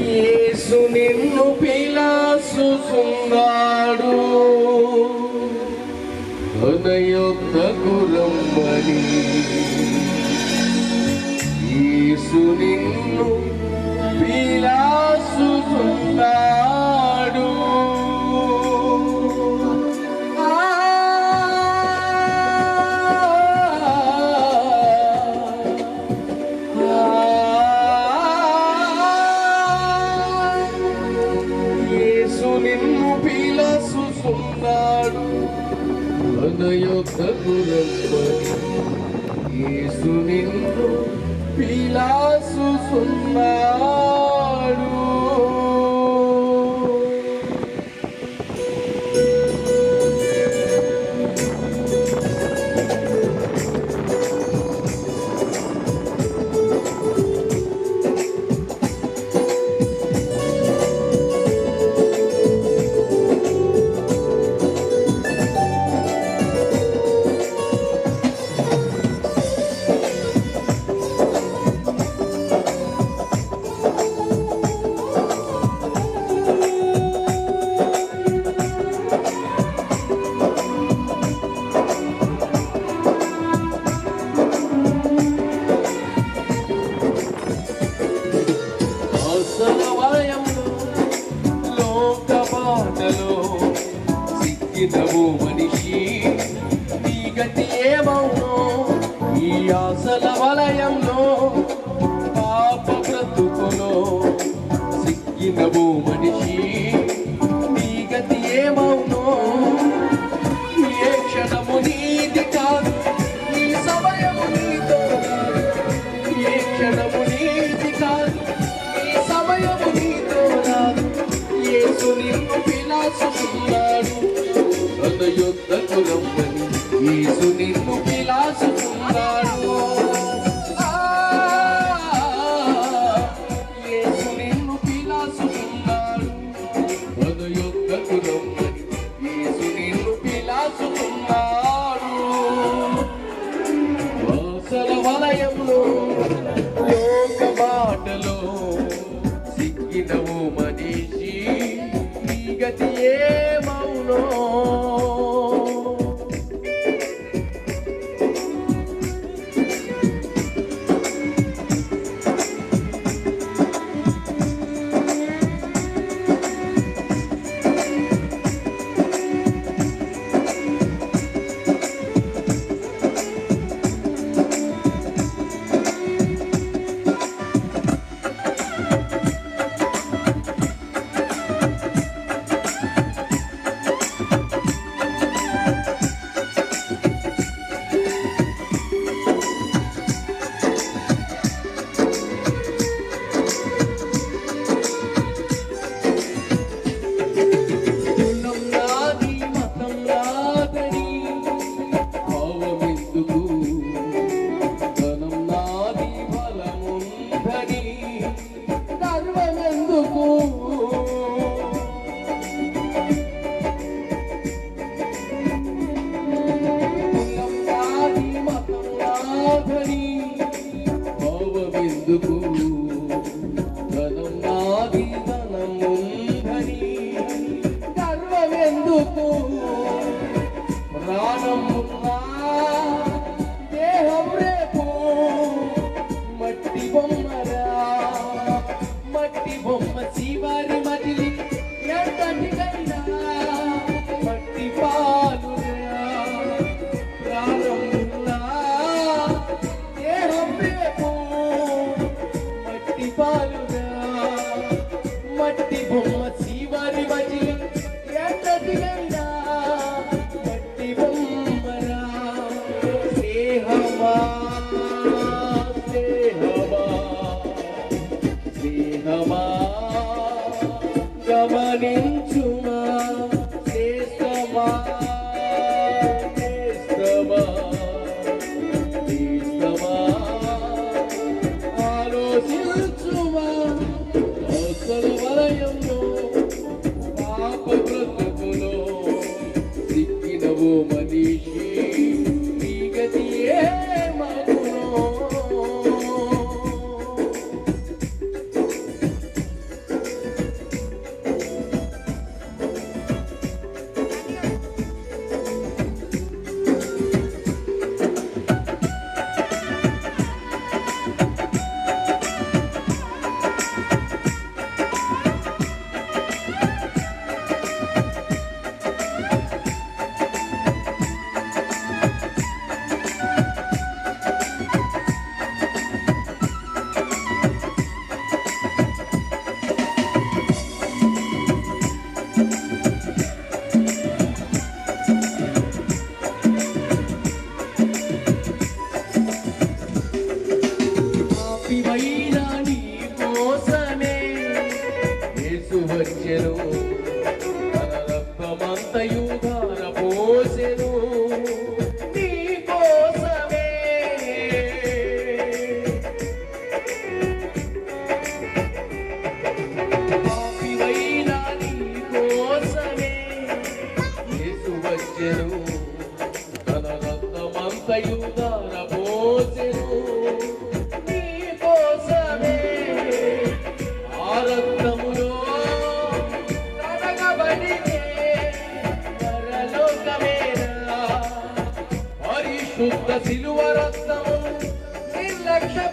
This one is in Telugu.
యేసు నిన్ను పిలుస్తున్నాడు తన యొద్దకు రమ్మని. యేసు నిన్ను పిలుస్తున్నాడు. యేసు నిన్ను పిలుస్తున్నాడు తన యొద్దకు రమ్మని. యేసు నిన్ను పిలుస్తున్నాడు. సిక్కినవు మనిషి నీ గతి ఏమవునో? ఈ ఆశల వలయంలో పాప బ్రతుకులో సిక్కినవు మనిషి నీ గతి ఏమవునో? ఏ క్షణము నీది కాదు, ఈ సమయము నీతో కాదు. ఏ క్షణము నీది కాదు, ఈ సమయము నీతో రాదు. యేసు నిన్ను పిలుస్తున్నాడు తన యొద్దకు రమ్మని. యేసు నిన్ను పిలుస్తున్నాడు. యేసు నిన్ను పిలుస్తున్నాడు తన యొద్దకు రమ్మని. యేసు నిన్ను పిలుస్తున్నాడు. ఆశల వలయంలో లోక బాటలో సిక్కినవు మనిషి నీ గతి ఏమవునో? ధనం నాది ధనముందని గర్వమెందుకు? ప్రాణమున్నా దేహం రేపు మట్టి బొమ్మరా. మట్టి బొమ్మ శివారి మదిలి ఎంతటికైనా మట్టి పాలురా. ప్రాణమున్నా దేహం రేపు మట్టి పాలురా. మట్టి బొమ్మ శివారి మదిలి ఎంతటికైనా మట్టి బొమ్మరా. స్నేహమా స్నేహమా తెచ్చెను, తన రక్తమంతయు ధారపోసెను. నీ కోసమే ఆ రక్తములో కడగబడితే పరలోకమేనా. పరిశుద్ధ శిలువ రక్తము నిర్లక్ష్య